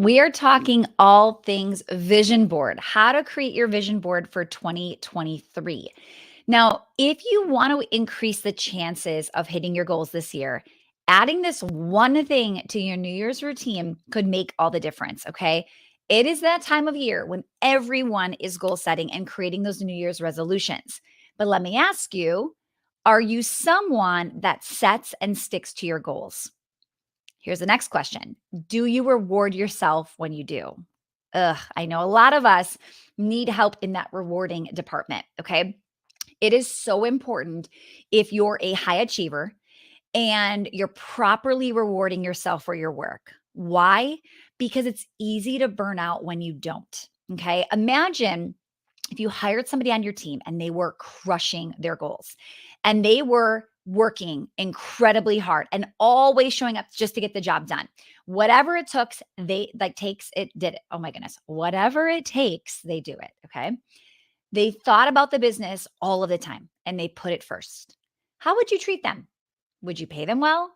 We are talking all things vision board, how to create your vision board for 2023. Now, if you want to increase the chances of hitting your goals this year, adding this one thing to your New Year's routine could make all the difference. Okay. It is that time of year when everyone is goal setting and creating those New Year's resolutions. But let me ask you, are you someone that sets and sticks to your goals? Here's the next question. Do you reward yourself when you do? Ugh, I know a lot of us need help in that rewarding department. Okay. It is so important if you're a high achiever and you're properly rewarding yourself for your work. Why? Because it's easy to burn out when you don't. Okay. Imagine if you hired somebody on your team and they were crushing their goals and they were working incredibly hard and always showing up just to get the job done. Whatever it took, they like takes it, did it. Oh my goodness. Whatever it takes, they do it. Okay. They thought about the business all of the time and they put it first. How would you treat them? Would you pay them well?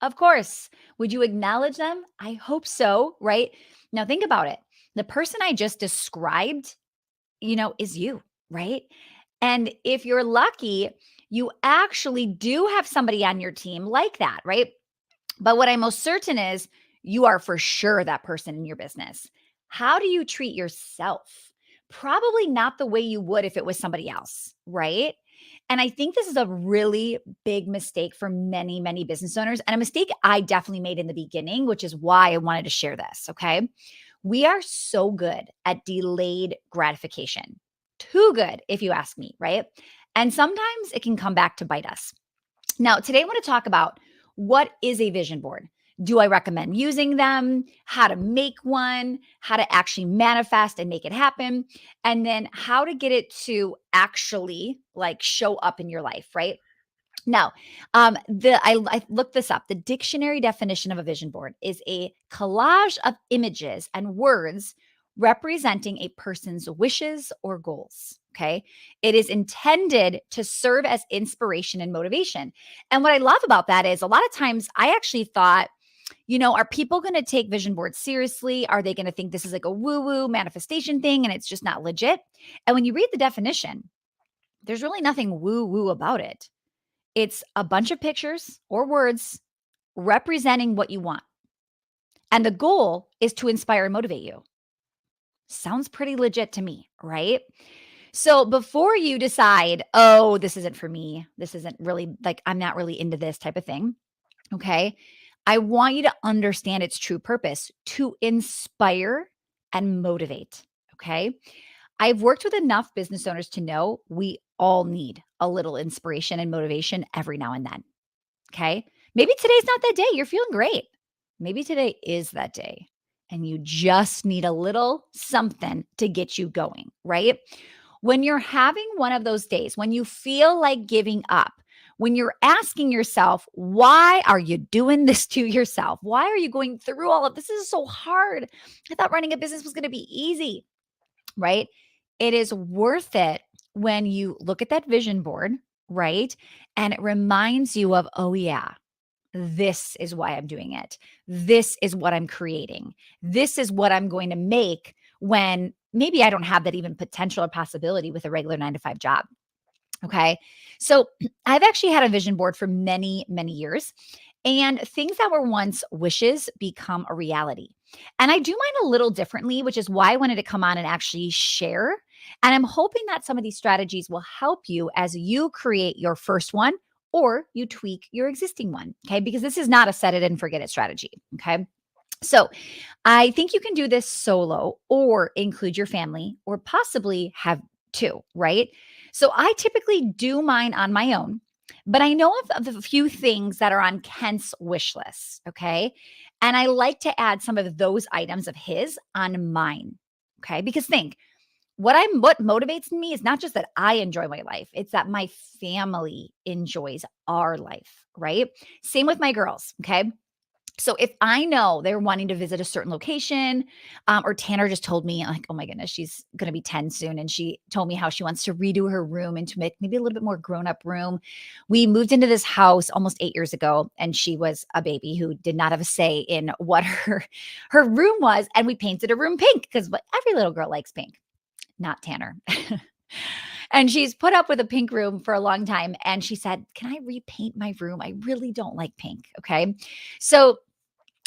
Of course. Would you acknowledge them? I hope so, right? Now think about it. The person I just described, is you, right? And if you're lucky, you actually do have somebody on your team like that, right? But what I'm most certain is you are for sure that person in your business. How do you treat yourself? Probably not the way you would if it was somebody else, right? And I think this is a really big mistake for many, many business owners, and a mistake I definitely made in the beginning, which is why I wanted to share this. Okay. We are so good at delayed gratification, too good, if you ask me, right? And sometimes it can come back to bite us. Now, today I want to talk about what is a vision board. Do I recommend using them? How to make one, how to actually manifest and make it happen, and then how to get it to actually like show up in your life, right? Now, I looked this up. The dictionary definition of a vision board is a collage of images and words representing a person's wishes or goals. Okay. It is intended to serve as inspiration and motivation. And what I love about that is a lot of times I actually thought, are people going to take vision boards seriously? Are they going to think this is like a woo woo manifestation thing and it's just not legit? And when you read the definition, there's really nothing woo woo about it. It's a bunch of pictures or words representing what you want. And the goal is to inspire and motivate you. Sounds pretty legit to me, right? So before you decide, oh, this isn't for me, this isn't really like, I'm not really into this type of thing, okay? I want you to understand its true purpose to inspire and motivate, okay? I've worked with enough business owners to know we all need a little inspiration and motivation every now and then. Okay. Maybe today's not that day. You're feeling great. Maybe today is that day and you just need a little something to get you going, right? When you're having one of those days, when you feel like giving up, when you're asking yourself, why are you doing this to yourself? Why are you going through all of this? This is so hard. I thought running a business was going to be easy, right? It is worth it when you look at that vision board, right? And it reminds you of, oh, yeah, this is why I'm doing it. This is what I'm creating. This is what I'm going to make when maybe I don't have that even potential or possibility with a regular 9 to 5 job. Okay. So I've actually had a vision board for many, many years, and things that were once wishes become a reality. And I do mine a little differently, which is why I wanted to come on and actually share. And I'm hoping that some of these strategies will help you as you create your first one or you tweak your existing one. Okay. Because this is not a set it and forget it strategy. Okay. So I think you can do this solo or include your family or possibly have two, right? So I typically do mine on my own, but I know of a few things that are on Kent's wish list. Okay. And I like to add some of those items of his on mine. Okay. Because think, what motivates me is not just that I enjoy my life, it's that my family enjoys our life, right? Same with my girls. Okay. So if I know they're wanting to visit a certain location, or Tanner just told me, like, oh my goodness, she's going to be 10 soon. And she told me how she wants to redo her room into make maybe a little bit more grown up room. We moved into this house almost 8 years ago, and she was a baby who did not have a say in what her room was. And we painted a room pink because every little girl likes pink, not Tanner. And she's put up with a pink room for a long time. And she said, can I repaint my room? I really don't like pink. Okay. So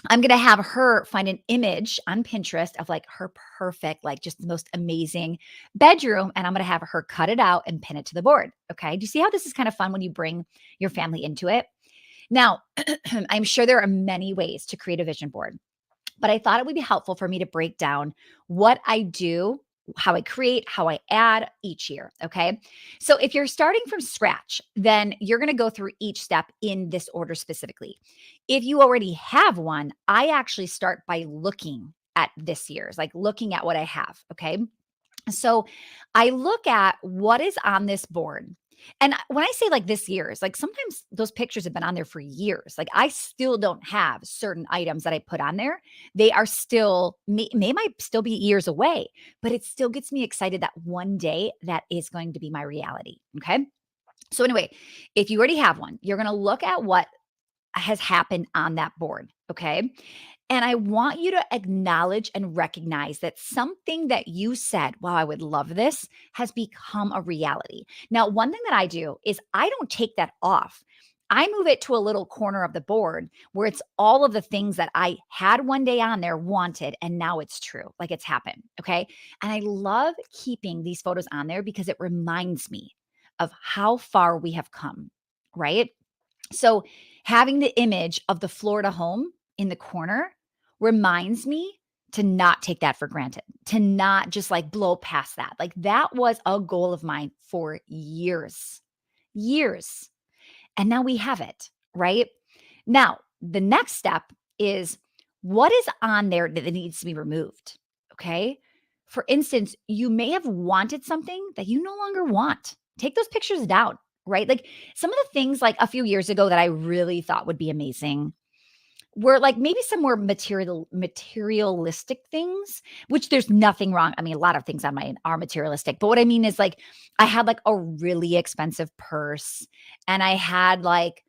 I'm gonna have her find an image on Pinterest of like her perfect, like just the most amazing bedroom, and I'm gonna have her cut it out and pin it to the board. Okay. Do you see how this is kind of fun when you bring your family into it? Now, I'm sure there are many ways to create a vision board, but I thought it would be helpful for me to break down what I do, how I create, how I add each year. Okay. So if you're starting from scratch, then you're going to go through each step in this order specifically. If you already have one, I actually start by looking at this year's, like looking at what I have. Okay. So I look at what is on this board. And when I say like this year's, like sometimes those pictures have been on there for years. Like I still don't have certain items that I put on there. They are still, they might still be years away, but it still gets me excited that one day that is going to be my reality. Okay. So, anyway, if you already have one, you're going to look at what has happened on that board. Okay. And I want you to acknowledge and recognize that something that you said, wow, I would love this, has become a reality. Now, one thing that I do is I don't take that off. I move it to a little corner of the board where it's all of the things that I had one day on there, wanted, and now it's true. Like it's happened. Okay. And I love keeping these photos on there because it reminds me of how far we have come. Right. So having the image of the Florida home in the corner reminds me to not take that for granted, to not just like blow past that. Like that was a goal of mine for years, years. And now we have it, right? Now, the next step is what is on there that needs to be removed? Okay. For instance, you may have wanted something that you no longer want. Take those pictures down, right? Like some of the things like a few years ago that I really thought would be amazing were like maybe some more materialistic things, which there's nothing wrong. I mean, a lot of things on mine are materialistic, but what I mean is like I had like a really expensive purse and I had like,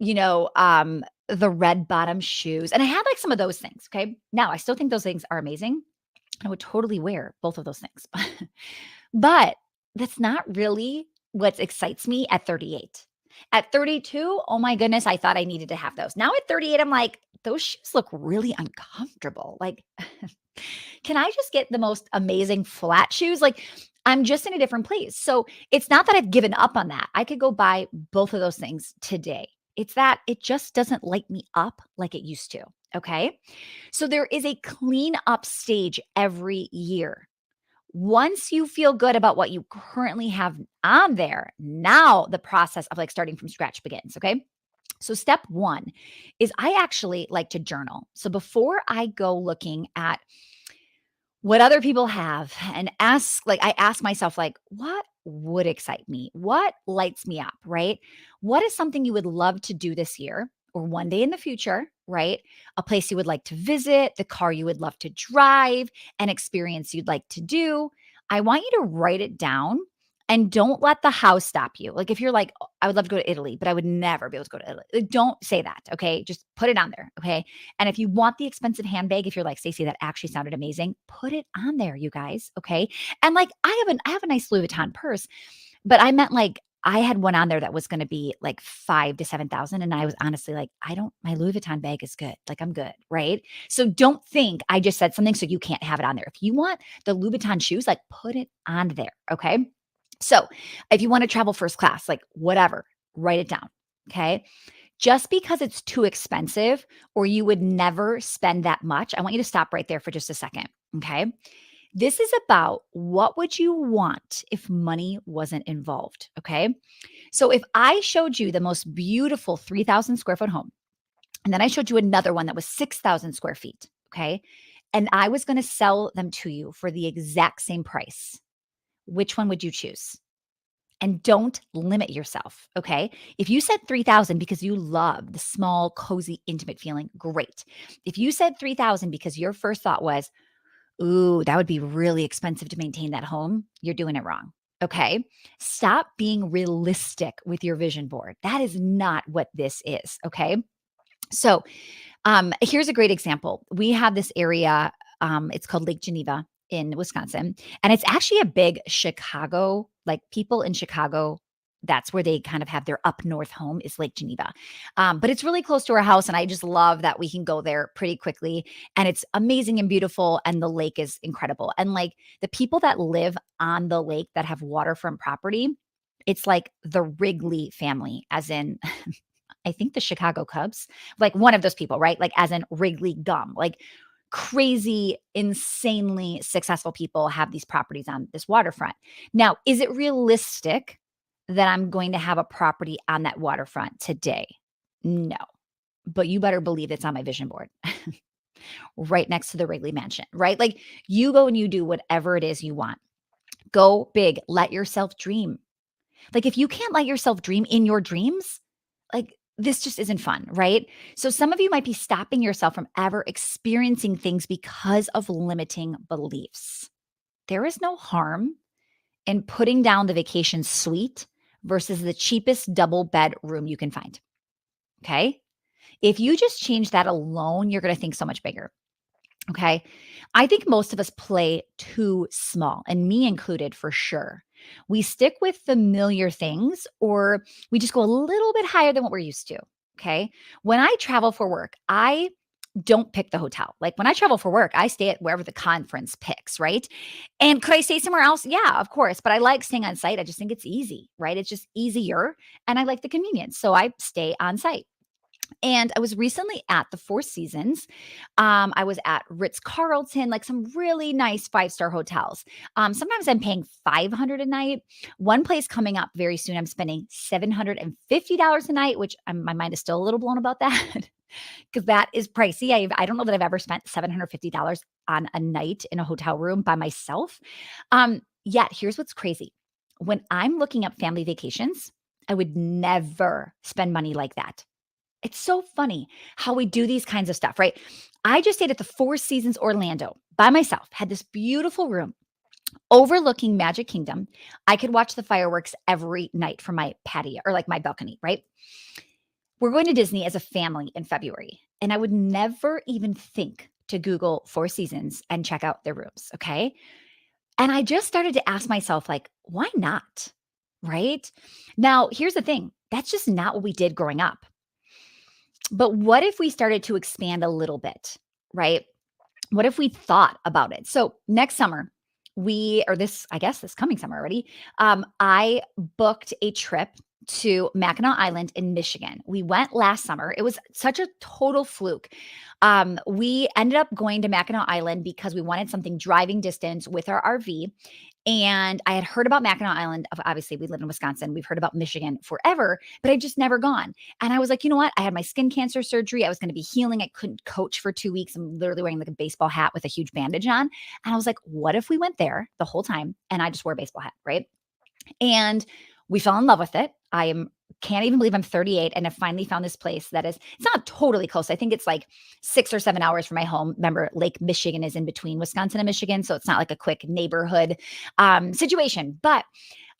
the red bottom shoes and I had like some of those things. Okay. Now I still think those things are amazing. I would totally wear both of those things. But that's not really what excites me at 38. At 32, oh my goodness, I thought I needed to have those. Now at 38, I'm like, those shoes look really uncomfortable. Like, can I just get the most amazing flat shoes? Like, I'm just in a different place. So it's not that I've given up on that. I could go buy both of those things today. It's that it just doesn't light me up like it used to. Okay. So there is a clean up stage every year. Once you feel good about what you currently have on there, now the process of like starting from scratch begins. Okay. So, step one is I actually like to journal. So, before I go looking at what other people have and I ask myself, like, what would excite me? What lights me up, right? What is something you would love to do this year or one day in the future, right? A place you would like to visit, the car you would love to drive, an experience you'd like to do. I want you to write it down and don't let the house stop you. Like if you're like, "Oh, I would love to go to Italy, but I would never be able to go to Italy." Like, don't say that. Okay. Just put it on there. Okay. And if you want the expensive handbag, if you're like, Stacey, that actually sounded amazing, put it on there, you guys. Okay. And like I have a nice Louis Vuitton purse, but I meant like I had one on there that was going to be like 5 to 7,000. And I was honestly like, my Louis Vuitton bag is good. Like I'm good. Right. So don't think I just said something so you can't have it on there. If you want the Louis Vuitton shoes, like put it on there. Okay. So if you want to travel first class, like whatever, write it down. Okay. Just because it's too expensive or you would never spend that much, I want you to stop right there for just a second. Okay. This is about what would you want if money wasn't involved. Okay. So if I showed you the most beautiful 3,000 square foot home, and then I showed you another one that was 6,000 square feet. Okay. And I was going to sell them to you for the exact same price, which one would you choose? And don't limit yourself, okay? If you said 3,000 because you love the small, cozy, intimate feeling, great. If you said 3,000 because your first thought was, "Ooh, that would be really expensive to maintain that home," you're doing it wrong, okay? Stop being realistic with your vision board. That is not what this is, okay? So, here's a great example. We have this area, it's called Lake Geneva in Wisconsin, and it's actually a big Chicago, like people in Chicago, that's where they kind of have their up north home is Lake Geneva. But it's really close to our house, and I just love that we can go there pretty quickly. And it's amazing and beautiful, and the lake is incredible. And like the people that live on the lake that have waterfront property, it's like the Wrigley family, as in I think the Chicago Cubs, like one of those people, right? Like as in Wrigley Gum, like crazy, insanely successful people have these properties on this waterfront. Now, is it realistic that I'm going to have a property on that waterfront today? No, but you better believe it's on my vision board right next to the Wrigley Mansion, right? Like you go and you do whatever it is you want. Go big, let yourself dream. Like if you can't let yourself dream in your dreams, like this just isn't fun, right? So some of you might be stopping yourself from ever experiencing things because of limiting beliefs. There is no harm in putting down the vacation suite versus the cheapest double bed room you can find. Okay? If you just change that alone, you're going to think so much bigger. Okay. I think most of us play too small, and me included for sure. We stick with familiar things or we just go a little bit higher than what we're used to. Okay. When I travel for work, I don't pick the hotel. Like when I travel for work, I stay at wherever the conference picks, right? And could I stay somewhere else? Yeah, of course. But I like staying on site. I just think it's easy, right? It's just easier. And I like the convenience. So I stay on site. And I was recently at the Four Seasons. I was at Ritz Carlton, like some really nice five-star hotels. Sometimes I'm paying 500 a night. One place coming up very soon, I'm spending $750 a night, which my mind is still a little blown about that because that is pricey. I don't know that I've ever spent $750 on a night in a hotel room by myself. Yet, here's what's crazy. When I'm looking up family vacations, I would never spend money like that. It's so funny how we do these kinds of stuff, right? I just stayed at the Four Seasons Orlando by myself, had this beautiful room overlooking Magic Kingdom. I could watch the fireworks every night from my patio or like my balcony, right? We're going to Disney as a family in February, and I would never even think to Google Four Seasons and check out their rooms, okay? And I just started to ask myself, like, why not? Right? Now, here's the thing that's just not what we did growing up. But what if we started to expand a little bit, right? What if we thought about it? So next summer, or this, I guess this coming summer already, I booked a trip to Mackinac Island in Michigan. We went last summer. It was such a total fluke. We ended up going to Mackinac Island because we wanted something driving distance with our RV. And I had heard about Mackinac Island. Obviously, we live in Wisconsin. We've heard about Michigan forever, but I've just never gone. And I was like, you know what? I had my skin cancer surgery. I was going to be healing. I couldn't coach for 2 weeks. I'm literally wearing like a baseball hat with a huge bandage on. And I was like, what if we went there the whole time and I just wore a baseball hat, right? And we fell in love with it. Can't even believe I'm 38 and have finally found this place that is, it's not totally close. I think it's like 6 or 7 hours from my home. Remember, Lake Michigan is in between Wisconsin and Michigan. So it's not like a quick neighborhood situation, but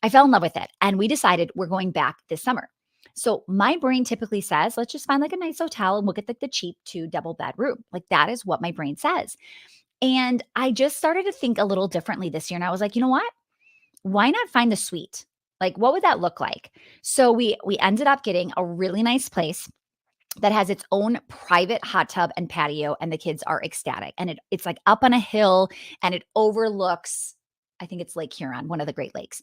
I fell in love with it. And we decided we're going back this summer. So my brain typically says, let's just find like a nice hotel and we'll get like the cheap 2 double bed room. Like that is what my brain says. And I just started to think a little differently this year. And I was like, you know what? Why not find the suite? Like, what would that look like? So we ended up getting a really nice place that has its own private hot tub and patio, and the kids are ecstatic. And it's like up on a hill, and it overlooks, I think it's Lake Huron, one of the Great Lakes.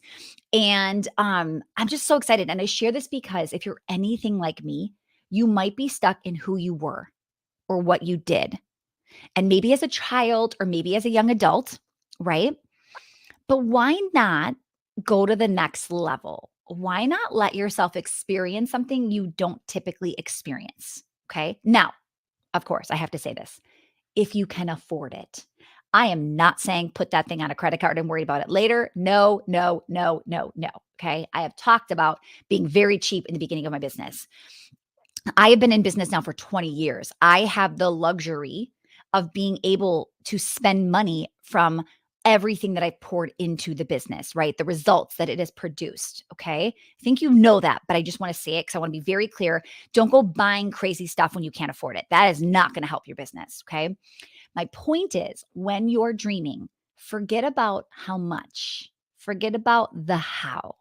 And I'm just so excited. And I share this because if you're anything like me, you might be stuck in who you were or what you did, and maybe as a child or maybe as a young adult, right? But why not go to the next level? Why not let yourself experience something you don't typically experience? Okay. Now, of course, I have to say this if you can afford it. I am not saying put that thing on a credit card and worry about it later. No, no, no, no, no. Okay. I have talked about being very cheap in the beginning of my business. I have been in business now for 20 years. I have the luxury of being able to spend money from everything that I poured into the business, right? The results that it has produced. Okay. I think you know that, but I just want to say it because I want to be very clear. Don't go buying crazy stuff when you can't afford it. That is not going to help your business. Okay. My point is when you're dreaming, forget about how much, forget about the how.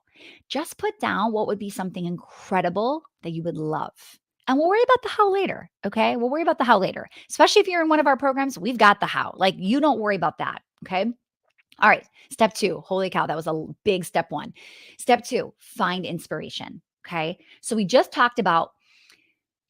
Just put down what would be something incredible that you would love. And we'll worry about the how later. Okay. We'll worry about the how later, especially if you're in one of our programs. We've got the how. Like, you don't worry about that. Okay. All right. Step two. Holy cow. That was a big step one. Step two, find inspiration. Okay. So we just talked about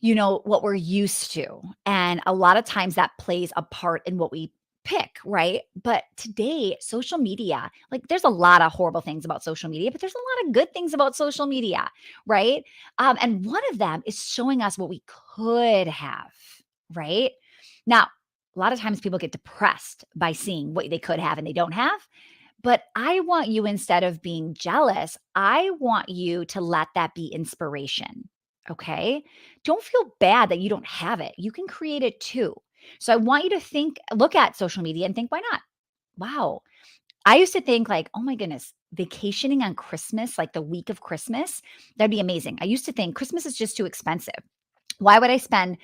what we're used to. And a lot of times that plays a part in what we pick, right? But today, social media, like there's a lot of horrible things about social media, but there's a lot of good things about social media, right? And one of them is showing us what we could have, right? Now, a lot of times people get depressed by seeing what they could have and they don't have. But I want you, instead of being jealous, I want you to let that be inspiration. Okay. Don't feel bad that you don't have it. You can create it too. So I want you to look at social media and think, why not? Wow. I used to think like, oh my goodness, vacationing on Christmas, like the week of Christmas, that'd be amazing. I used to think Christmas is just too expensive. Why would I spend,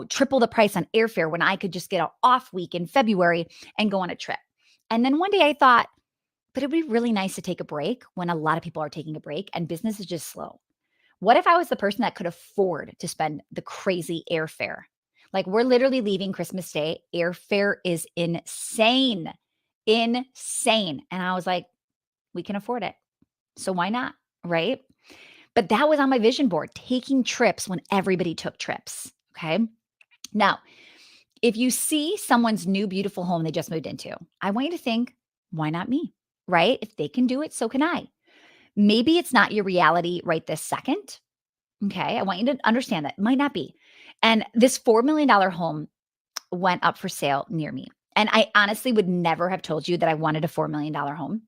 triple the price on airfare when I could just get an off week in February and go on a trip? And then one day I thought, but it'd be really nice to take a break when a lot of people are taking a break and business is just slow. What if I was the person that could afford to spend the crazy airfare? Like, we're literally leaving Christmas Day. Airfare is insane, insane. And I was like, we can afford it. So why not? Right. But that was on my vision board, taking trips when everybody took trips. Okay. Now, if you see someone's new, beautiful home they just moved into, I want you to think, why not me? Right? If they can do it, so can I. Maybe it's not your reality right this second. Okay. I want you to understand that it might not be. And this $4 million home went up for sale near me. And I honestly would never have told you that I wanted a $4 million home.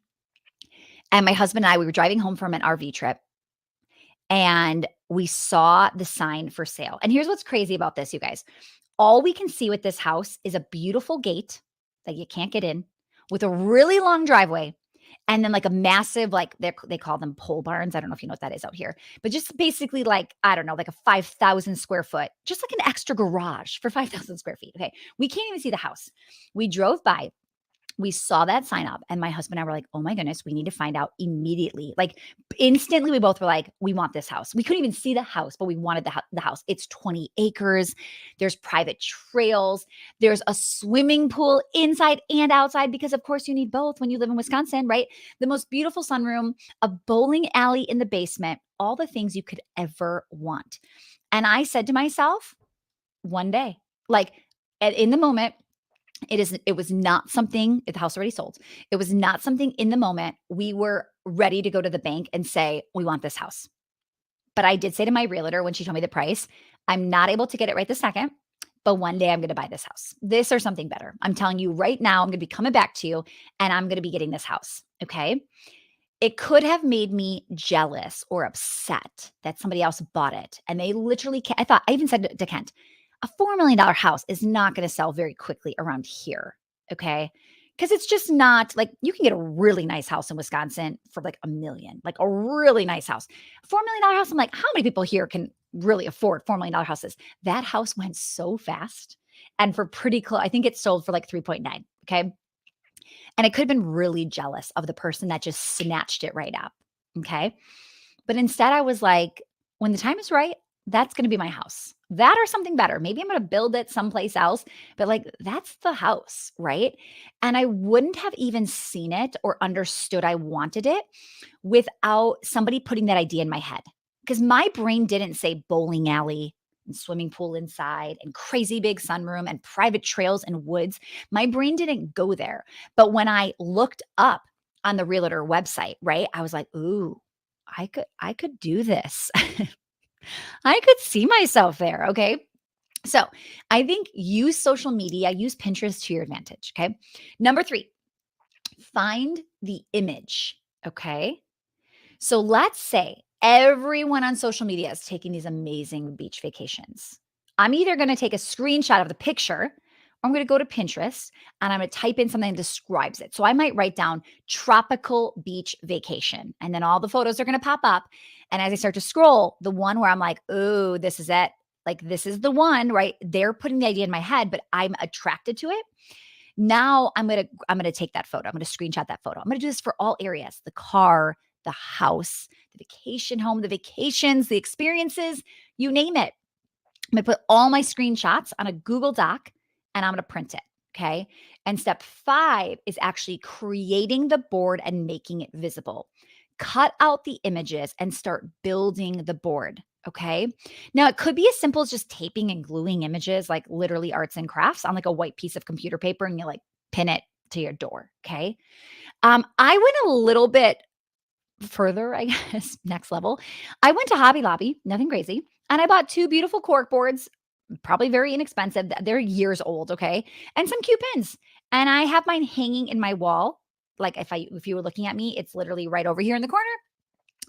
And my husband and I, we were driving home from an RV trip and we saw the sign for sale. And here's what's crazy about this, you guys. All we can see with this house is a beautiful gate that you can't get in, with a really long driveway, and then like a massive, like they call them pole barns. I don't know if you know what that is out here, but just basically like, I don't know, like a 5,000 square foot, just like an extra garage for 5,000 square feet. Okay. We can't even see the house. We drove by, we saw that sign up, and my husband and I were like, oh my goodness, we need to find out immediately. Like, instantly, we both were like, we want this house. We couldn't even see the house, but we wanted the house. It's 20 acres. There's private trails. There's a swimming pool inside and outside, because of course you need both when you live in Wisconsin, right? The most beautiful sunroom, a bowling alley in the basement, all the things you could ever want. And I said to myself, one day, like, in the moment, it was not something, the house already sold. It was not something in the moment we were ready to go to the bank and say, we want this house. But I did say to my realtor when she told me the price, I'm not able to get it right this second, but one day I'm going to buy this house. This or something better. I'm telling you right now, I'm going to be coming back to you and I'm going to be getting this house. Okay. It could have made me jealous or upset that somebody else bought it. And they literally, I even said to Kent, a $4 million house is not going to sell very quickly around here. Okay. Because it's just not like, you can get a really nice house in Wisconsin for like $1 million, like a really nice house. A $4 million house. I'm like, how many people here can really afford $4 million houses? That house went so fast. And for pretty close, I think it sold for like 3.9. Okay. And I could have been really jealous of the person that just snatched it right up. Okay. But instead, I was like, when the time is right, that's going to be my house. That or something better. Maybe I'm going to build it someplace else, but like, that's the house. Right. And I wouldn't have even seen it or understood I wanted it without somebody putting that idea in my head. Because my brain didn't say bowling alley and swimming pool inside and crazy big sunroom and private trails and woods. My brain didn't go there. But when I looked up on the realtor website, right, I was like, ooh, I could do this. I could see myself there. Okay. So I think use social media, use Pinterest to your advantage. Okay. Number three, find the image. Okay. So let's say everyone on social media is taking these amazing beach vacations. I'm either going to take a screenshot of the picture or I'm going to go to Pinterest and I'm going to type in something that describes it. So I might write down tropical beach vacation and then all the photos are going to pop up. And as I start to scroll, the one where I'm like, oh, this is it. Like, this is the one, right? They're putting the idea in my head, but I'm attracted to it. Now I'm gonna take that photo. I'm gonna screenshot that photo. I'm gonna do this for all areas: the car, the house, the vacation home, the vacations, the experiences, you name it. I'm gonna put all my screenshots on a Google Doc and I'm gonna print it. Okay. And step five is actually creating the board and making it visible. Cut out the images and start building the board. Okay. Now, it could be as simple as just taping and gluing images, like literally arts and crafts, on like a white piece of computer paper and you like pin it to your door. Okay. I went a little bit further, I guess, next level. I went to Hobby Lobby, nothing crazy, and I bought 2 beautiful cork boards, probably very inexpensive. They're years old, okay, and some cute pins. And I have mine hanging in my wall. Like, if you were looking at me, it's literally right over here in the corner,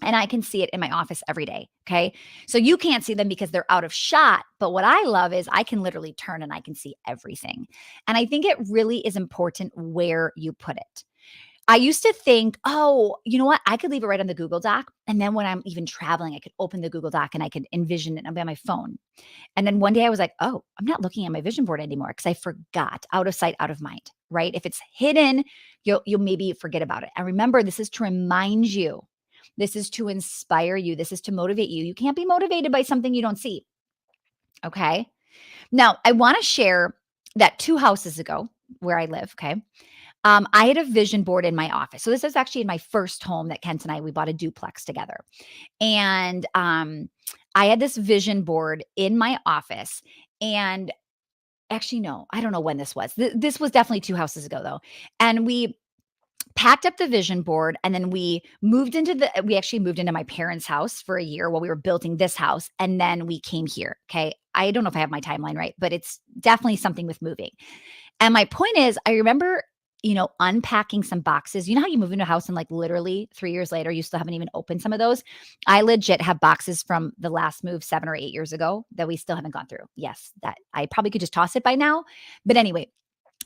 and I can see it in my office every day, okay? So you can't see them because they're out of shot, but what I love is I can literally turn and I can see everything. And I think it really is important where you put it. I used to think, "Oh, you know what? I could leave it right on the Google Doc, and then when I'm even traveling, I could open the Google Doc and I could envision it and be on my phone." And then one day I was like, "Oh, I'm not looking at my vision board anymore because I forgot. Out of sight, out of mind." Right? If it's hidden, you'll maybe forget about it. And remember, this is to remind you. This is to inspire you. This is to motivate you. You can't be motivated by something you don't see. Okay? Now, I want to share that 2 houses ago where I live, okay? I had a vision board in my office. So this is actually in my first home that Kent and I we bought a duplex together. And I had this vision board in my office. And actually, no, I don't know when this was. This was definitely 2 houses ago though. And we packed up the vision board and then we actually moved into my parents' house for a year while we were building this house. And then we came here. Okay. I don't know if I have my timeline right, but it's definitely something with moving. And my point is, I remember, unpacking some boxes. You know how you move into a house and like literally 3 years later, you still haven't even opened some of those? I legit have boxes from the last move 7 or 8 years ago that we still haven't gone through. Yes, that I probably could just toss it by now. But anyway,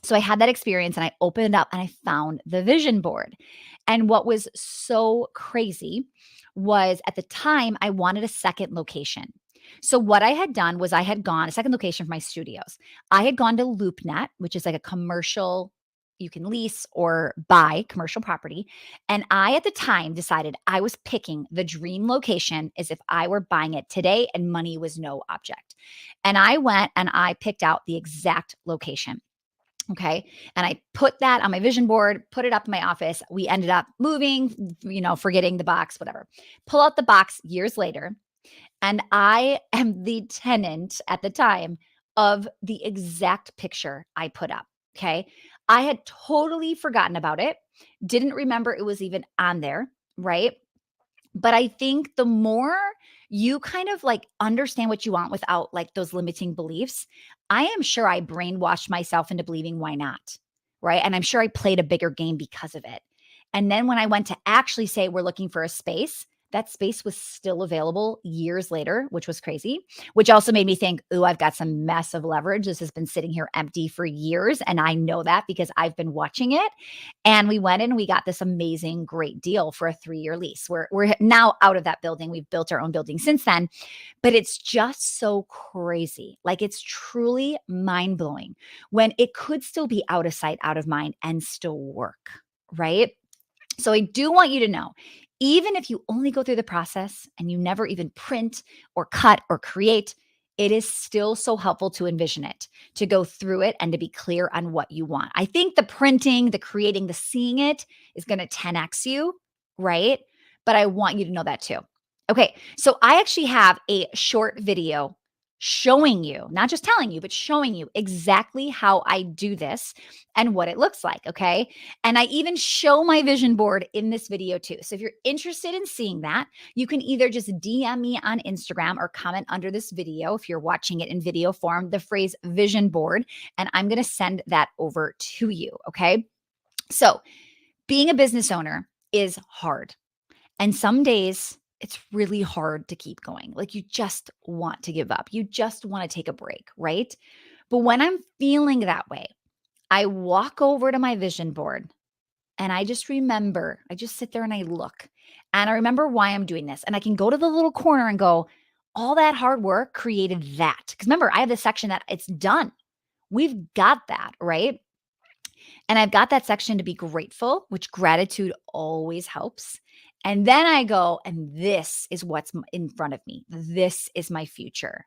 so I had that experience and I opened it up and I found the vision board. And what was so crazy was at the time I wanted a second location. So what I had done was I had gone a second location for my studios. I had gone to LoopNet, which is like a commercial you can lease or buy commercial property. And I at the time decided I was picking the dream location as if I were buying it today and money was no object. And I went and I picked out the exact location. Okay. And I put that on my vision board, put it up in my office. We ended up moving, forgetting the box, whatever. Pull out the box years later. And I am the tenant at the time of the exact picture I put up. Okay. I had totally forgotten about it, didn't remember it was even on there. Right. But I think the more you kind of like understand what you want without like those limiting beliefs, I am sure I brainwashed myself into believing why not. Right. And I'm sure I played a bigger game because of it. And then when I went to actually say we're looking for a space, that space was still available years later, which was crazy, which also made me think, ooh, I've got some massive leverage. This has been sitting here empty for years. And I know that because I've been watching it. And we went in and we got this amazing, great deal for a 3-year lease. We're now out of that building. We've built our own building since then, but it's just so crazy. Like it's truly mind blowing when it could still be out of sight, out of mind, and still work, right? So I do want you to know, even if you only go through the process and you never even print or cut or create, it is still so helpful to envision it, to go through it and to be clear on what you want. I think the printing, the creating, the seeing it is going to 10x you, right? But I want you to know that too. Okay, so I actually have a short video showing you, not just telling you, but showing you exactly how I do this and what it looks like. Okay. And I even show my vision board in this video too. So if you're interested in seeing that, you can either just DM me on Instagram or comment under this video if you're watching it in video form, the phrase vision board, and I'm going to send that over to you. Okay. So being a business owner is hard. And some days it's really hard to keep going. Like you just want to give up. You just want to take a break, right? But when I'm feeling that way, I walk over to my vision board and I just remember, I just sit there and I look and I remember why I'm doing this. And I can go to the little corner and go, all that hard work created that. Because remember, I have this section that it's done. We've got that, right? And I've got that section to be grateful, which gratitude always helps. And then I go, and this is what's in front of me. This is my future.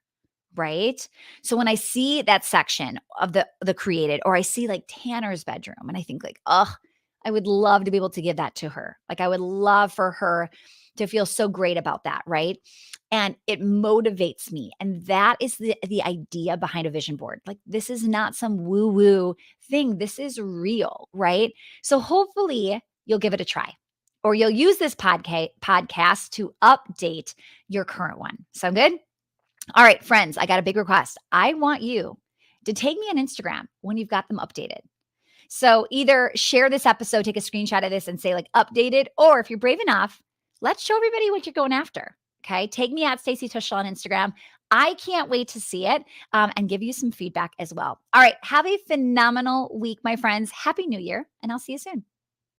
Right. So when I see that section of the created, or I see like Tanner's bedroom, and I think like, oh, I would love to be able to give that to her. Like I would love for her to feel so great about that. Right. And it motivates me. And that is the idea behind a vision board. Like this is not some woo-woo thing. This is real. Right. So hopefully you'll give it a try. Or you'll use this podcast to update your current one. Sound good? All right, friends, I got a big request. I want you to take me on Instagram when you've got them updated. So either share this episode, take a screenshot of this and say like updated, or if you're brave enough, let's show everybody what you're going after. Okay. Take me at Stacy Tushel on Instagram. I can't wait to see it and give you some feedback as well. All right. Have a phenomenal week, my friends. Happy New Year, and I'll see you soon.